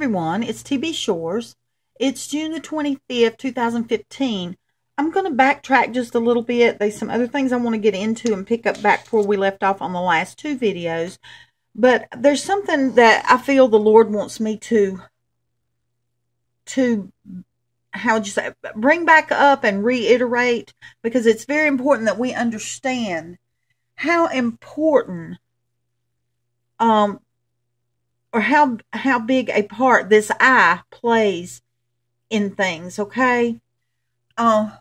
Everyone, it's TB Shores. It's June the 25th, 2015. I'm going to backtrack just a little bit. There's some other things I want to get into and pick up back where we left off on the last two videos. But there's something that I feel the Lord wants me to how would you say, bring back up and reiterate, because it's very important that we understand how important or how big a part this eye plays in things, okay? I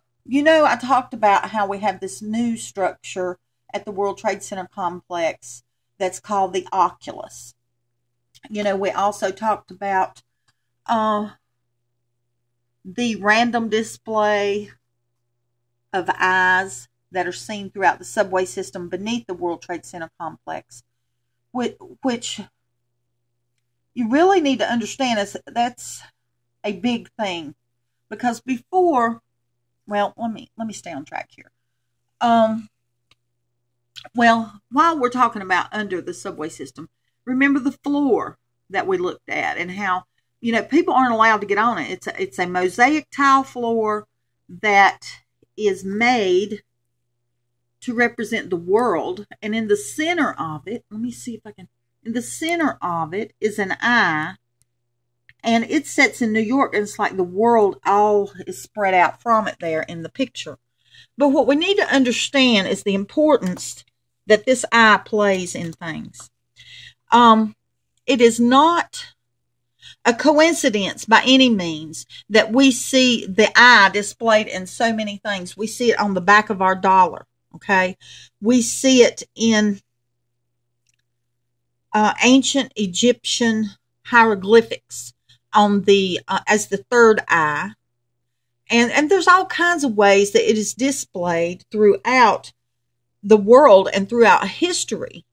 talked about how we have this new structure at the World Trade Center complex that's called the Oculus. We also talked about the random display of eyes that are seen throughout the subway system beneath the World Trade Center complex, which you really need to understand that's a big thing, because before, well, let me stay on track here. While we're talking about under the subway system, remember the floor that we looked at and how, people aren't allowed to get on it. It's a mosaic tile floor that is made to represent the world, and in the center of it, let me see if I can. In the center of it is an eye, and it sits in New York, and it's like the world all is spread out from it there in the picture. But what we need to understand is the importance that this eye plays in things. It is not a coincidence by any means that we see the eye displayed in so many things. We see it on the back of our dollar, okay? We see it in ancient Egyptian hieroglyphics on the as the third eye, and there's all kinds of ways that it is displayed throughout the world and throughout history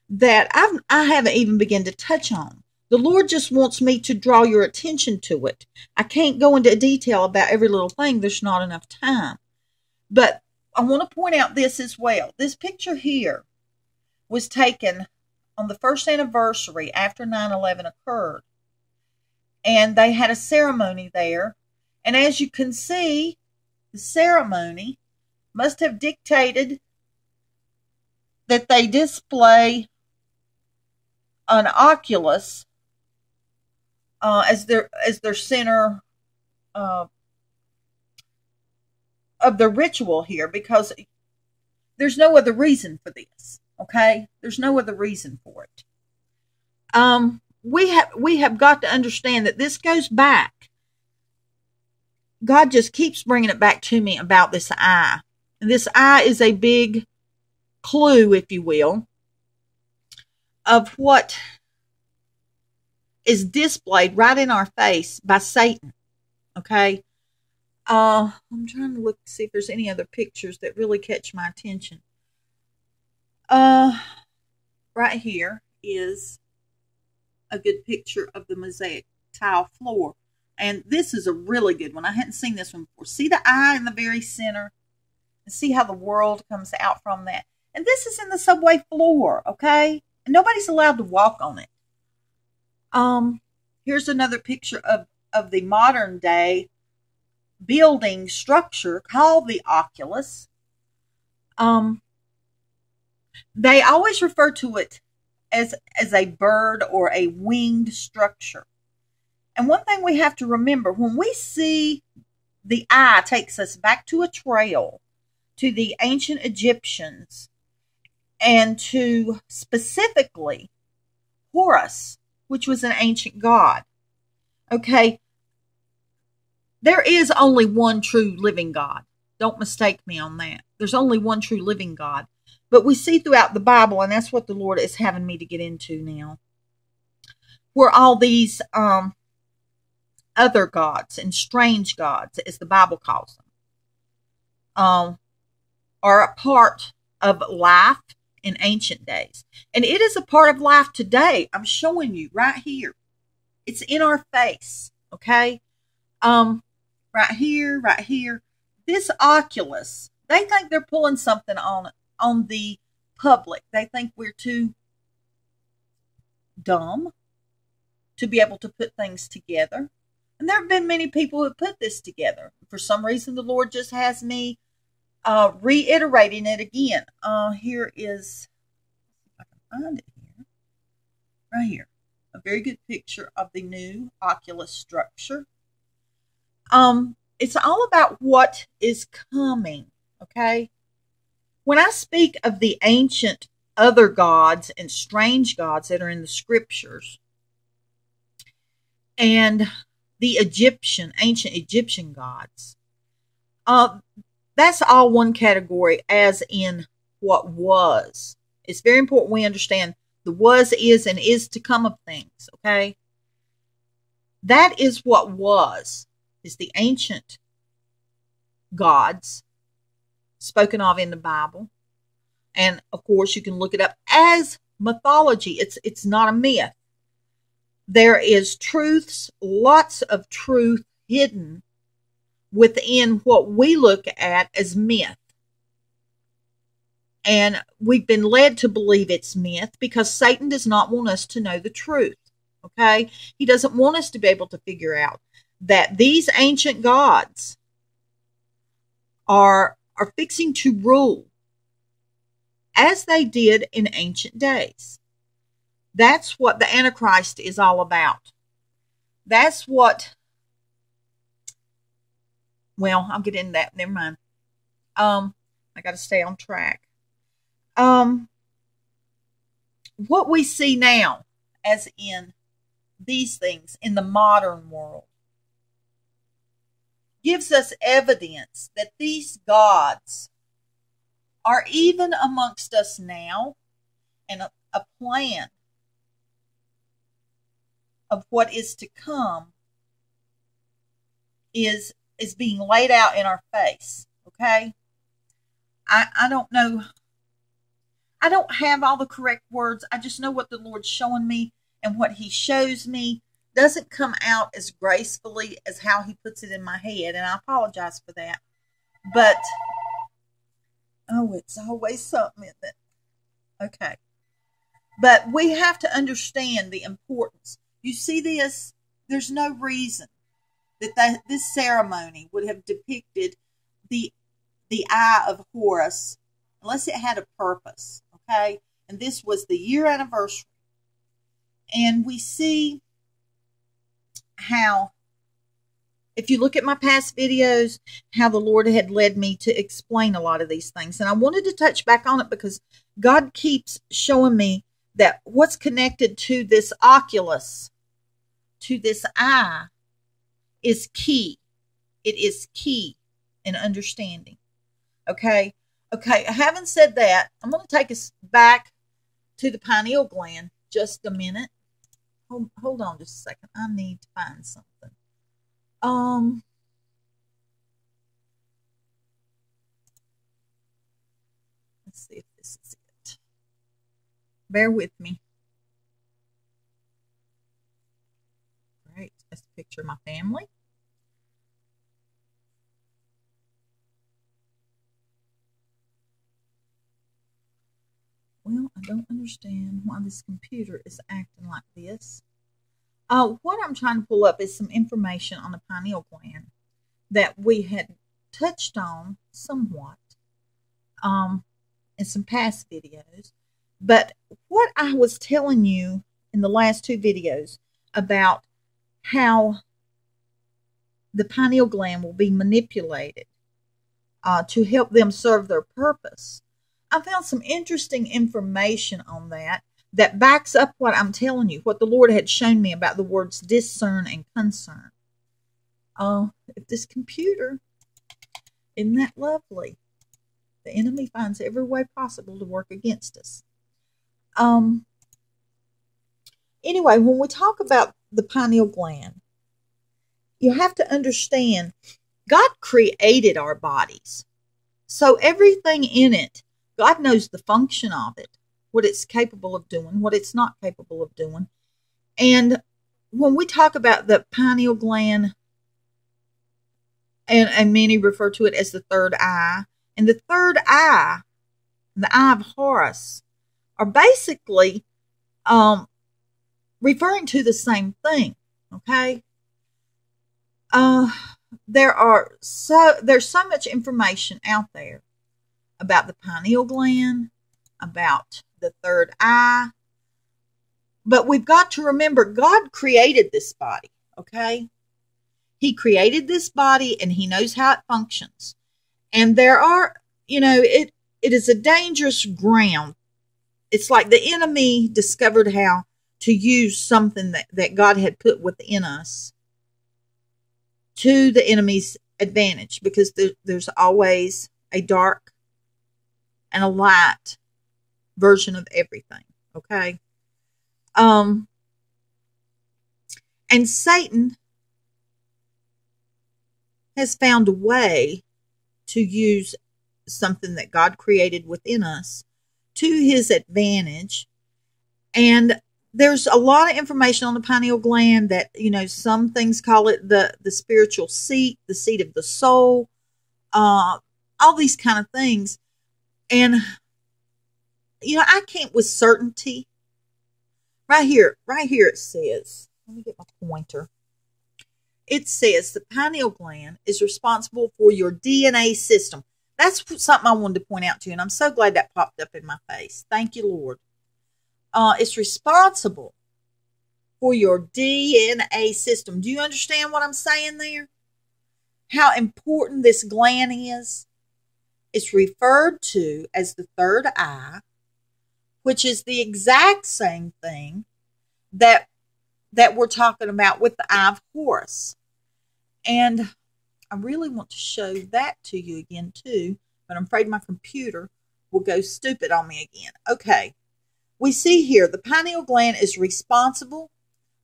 that I haven't even begun to touch on. The Lord just wants me to draw your attention to it. I can't go into detail about every little thing. There's not enough time. But I want to point out this as well. This picture here was taken on the first anniversary after 9/11 occurred. And they had a ceremony there. And as you can see, the ceremony must have dictated that they display an Oculus as their center of the ritual here, because there's no other reason for this. Okay, there's no other reason for it. We have got to understand that this goes back. God just keeps bringing it back to me about this eye, and this eye is a big clue, if you will, of what is displayed right in our face by Satan. Okay, I'm trying to look to see if there's any other pictures that really catch my attention. Right here is a good picture of the mosaic tile floor. And this is a really good one. I hadn't seen this one before. See the eye in the very center? And see how the world comes out from that. And this is in the subway floor, okay? And nobody's allowed to walk on it. Here's another picture of the modern day building structure called the Oculus. They always refer to it as a bird or a winged structure. And one thing we have to remember, when we see the eye takes us back to a trail, to the ancient Egyptians, and to specifically Horus, which was an ancient god. Okay, there is only one true living God. Don't mistake me on that. There's only one true living God. But we see throughout the Bible, and that's what the Lord is having me to get into now, where all these other gods and strange gods, as the Bible calls them, are a part of life in ancient days. And it is a part of life today. I'm showing you right here. It's in our face, okay? Right here, right here. This Oculus, they think they're pulling something on the public. They think we're too dumb to be able to put things together. And there have been many people who put this together. For some reason, the Lord just has me reiterating it again. Here is, if I can find it here, right here, a very good picture of the new Oculus structure. It's all about what is coming, okay? When I speak of the ancient other gods and strange gods that are in the scriptures, and the ancient Egyptian gods, that's all one category, as in what was. It's very important we understand the was, is, and is to come of things, okay? That is what was, is the ancient gods spoken of in the Bible. And of course, you can look it up as mythology. It's not a myth. There is truths, lots of truth hidden within what we look at as myth. And we've been led to believe it's myth because Satan does not want us to know the truth. Okay? He doesn't want us to be able to figure out that these ancient gods are fixing to rule as they did in ancient days. That's what the Antichrist is all about. That's what, well, I'll get into that. Never mind. I got to stay on track. What we see now, as in these things in the modern world, gives us evidence that these gods are even amongst us now, and a plan of what is to come is being laid out in our face. Okay? I don't know. I don't have all the correct words. I just know what the Lord's showing me, and what he shows me doesn't come out as gracefully as how he puts it in my head, and I apologize for that. But, oh, it's always something, isn't it? Okay. But we have to understand the importance. You see this? There's no reason that this ceremony would have depicted the eye of Horus unless it had a purpose, okay? And this was the year anniversary. And we see how, if you look at my past videos, how the Lord had led me to explain a lot of these things. And I wanted to touch back on it because God keeps showing me that what's connected to this Oculus, to this eye, is key. It is key in understanding. Okay? Okay, having said that, I'm going to take us back to the pineal gland just a minute. Hold on just a second. I need to find something. Let's see if this is it. Bear with me. Great. That's a picture of my family. Well, I don't understand why this computer is acting like this. What I'm trying to pull up is some information on the pineal gland that we had touched on somewhat in some past videos. But what I was telling you in the last two videos about how the pineal gland will be manipulated to help them serve their purpose, I found some interesting information on that backs up what I'm telling you, what the Lord had shown me about the words discern and concern. If this computer, isn't that lovely? The enemy finds every way possible to work against us. Anyway, when we talk about the pineal gland, you have to understand God created our bodies. So everything in it, God knows the function of it, what it's capable of doing, what it's not capable of doing. And when we talk about the pineal gland, and many refer to it as the third eye, and the third eye, the eye of Horus, are basically referring to the same thing. Okay. There's so much information out there about the pineal gland, about the third eye. But we've got to remember, God created this body, okay? He created this body and he knows how it functions. And there are, it is a dangerous ground. It's like the enemy discovered how to use something that God had put within us to the enemy's advantage, because there's always a dark and a light version of everything, okay? And Satan has found a way to use something that God created within us to his advantage. And there's a lot of information on the pineal gland that, some things call it the spiritual seat, the seat of the soul, all these kind of things. And, I can't with certainty. Right here it says, let me get my pointer. It says the pineal gland is responsible for your DNA system. That's something I wanted to point out to you, and I'm so glad that popped up in my face. Thank you, Lord. It's responsible for your DNA system. Do you understand what I'm saying there? How important this gland is? It's referred to as the third eye, which is the exact same thing that we're talking about with the eye of Horus. And I really want to show that to you again too, but I'm afraid my computer will go stupid on me again. Okay. We see here the pineal gland is responsible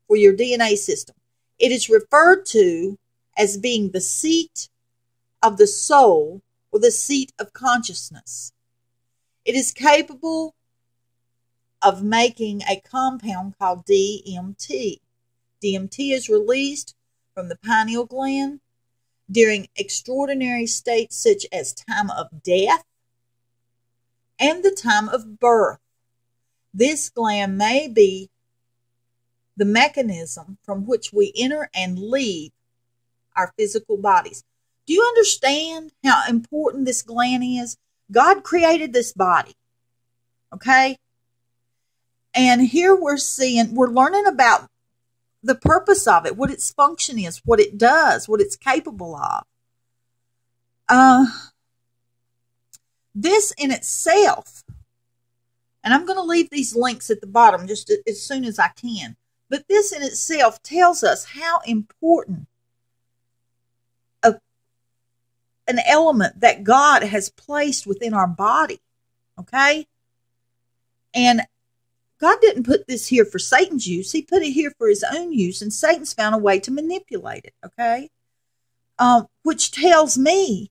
for your DNA system. It is referred to as being the seat of the soul or the seat of consciousness. It is capable of making a compound called DMT. DMT is released from the pineal gland during extraordinary states such as time of death and the time of birth. This gland may be the mechanism from which we enter and leave our physical bodies. Do you understand how important this gland is? God created this body, okay? And here we're learning about the purpose of it, what its function is, what it does, what it's capable of. This in itself, and I'm going to leave these links at the bottom just as soon as I can, but this in itself tells us how important an element that God has placed within our body, okay? And God didn't put this here for Satan's use. He put it here for his own use, and Satan's found a way to manipulate it, okay? Which tells me,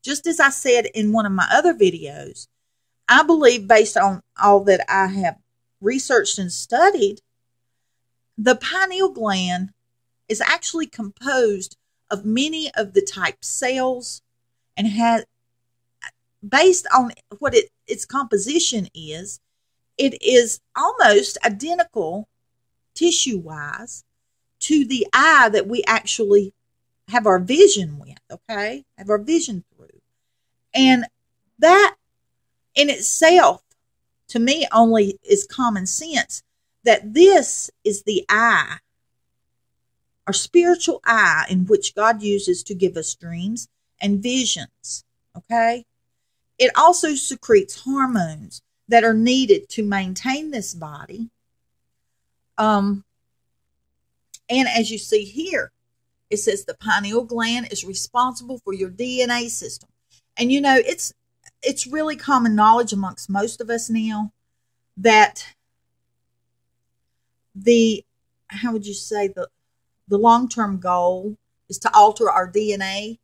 just as I said in one of my other videos, I believe based on all that I have researched and studied, the pineal gland is actually composed of many of the type cells and has, based on what its composition is, it is almost identical tissue-wise to the eye that we actually have our vision with, okay? Have our vision through. And that in itself, to me, only is common sense that this is the eye, our spiritual eye, in which God uses to give us dreams and visions, okay? It also secretes hormones that are needed to maintain this body. And as you see here, it says the pineal gland is responsible for your DNA system. And it's really common knowledge amongst most of us now that the long-term goal is to alter our DNA.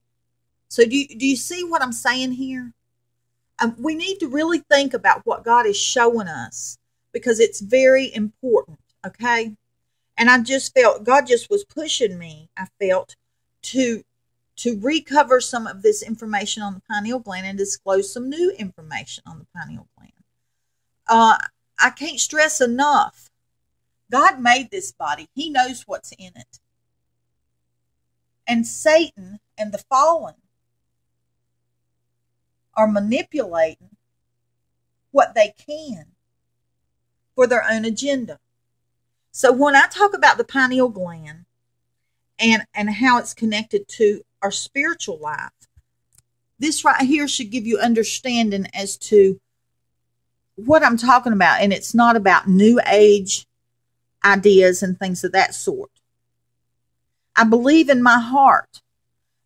So do you see what I'm saying here? We need to really think about what God is showing us, because it's very important, okay? And I just felt God just was pushing me, I felt, to recover some of this information on the pineal gland and disclose some new information on the pineal gland. I can't stress enough God made this body. He knows what's in it. And Satan and the fallen are manipulating what they can for their own agenda. So when I talk about the pineal gland and how it's connected to our spiritual life, this right here should give you understanding as to what I'm talking about. And it's not about new age ideas and things of that sort. I believe in my heart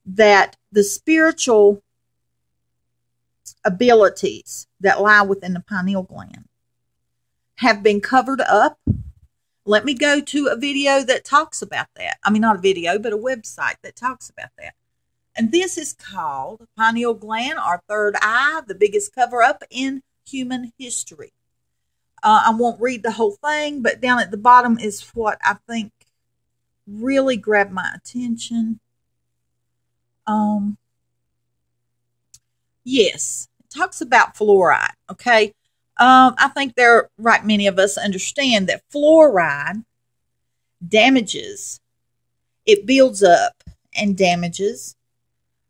that the spiritual abilities that lie within the pineal gland have been covered up. Let me go to a video that talks about that. I mean, not a video, but a website that talks about that. And this is called Pineal Gland, Our Third Eye, the Biggest Cover-Up in Human History. I won't read the whole thing, but down at the bottom is what I think really grabbed my attention. Yes, it talks about fluoride, okay? I think many of us understand that fluoride damages, it builds up and damages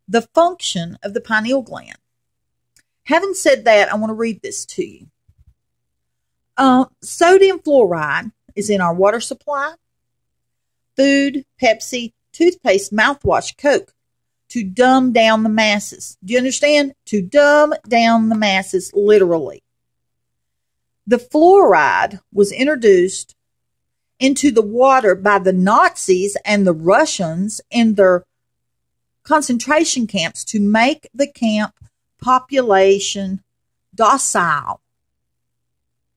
the function of the pineal gland. Having said that, I want to read this to you. Sodium fluoride is in our water supply, food, Pepsi, toothpaste, mouthwash, Coke, to dumb down the masses. Do you understand? To dumb down the masses, literally. The fluoride was introduced into the water by the Nazis and the Russians in their concentration camps to make the camp population docile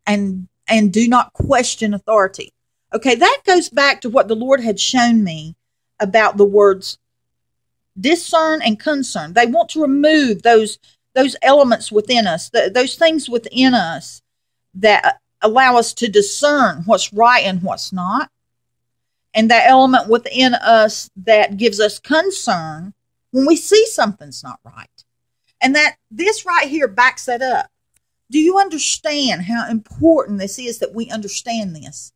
and do not question authority. Okay, that goes back to what the Lord had shown me about the words discern and concern. They want to remove those elements within us, those things within us that allow us to discern what's right and what's not. And that element within us that gives us concern when we see something's not right. And that this right here backs that up. Do you understand how important this is that we understand this?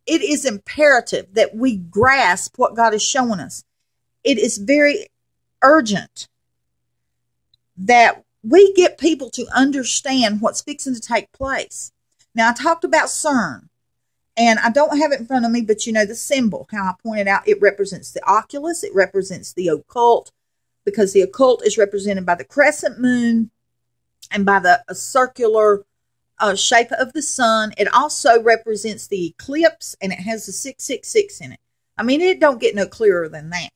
It is imperative that we grasp what God is showing us. It is very urgent that we get people to understand what's fixing to take place. Now, I talked about CERN, and I don't have it in front of me, but you know the symbol, how I pointed out, it represents the Oculus, it represents the occult, because the occult is represented by the crescent moon and by the circular shape of the sun. It also represents the eclipse, and it has the 666 in it. I mean, it don't get no clearer than that.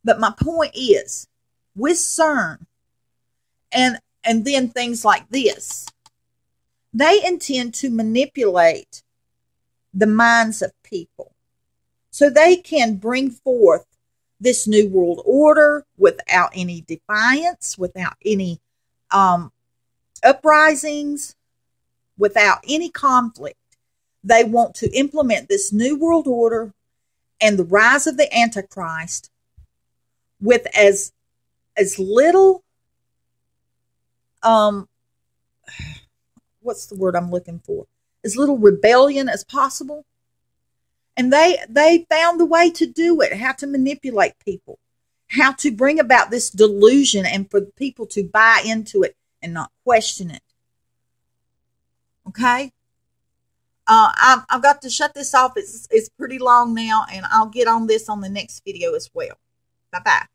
But my point is, with CERN and then things like this, they intend to manipulate the minds of people so they can bring forth this new world order without any defiance, without any uprisings, without any conflict. They want to implement this new world order and the rise of the Antichrist with as little, what's the word I'm looking for? As little rebellion as possible. And they found the way to do it, how to manipulate people, how to bring about this delusion and for people to buy into it and not question it. Okay? I've got to shut this off. It's pretty long now, and I'll get on this on the next video as well. Bye-bye.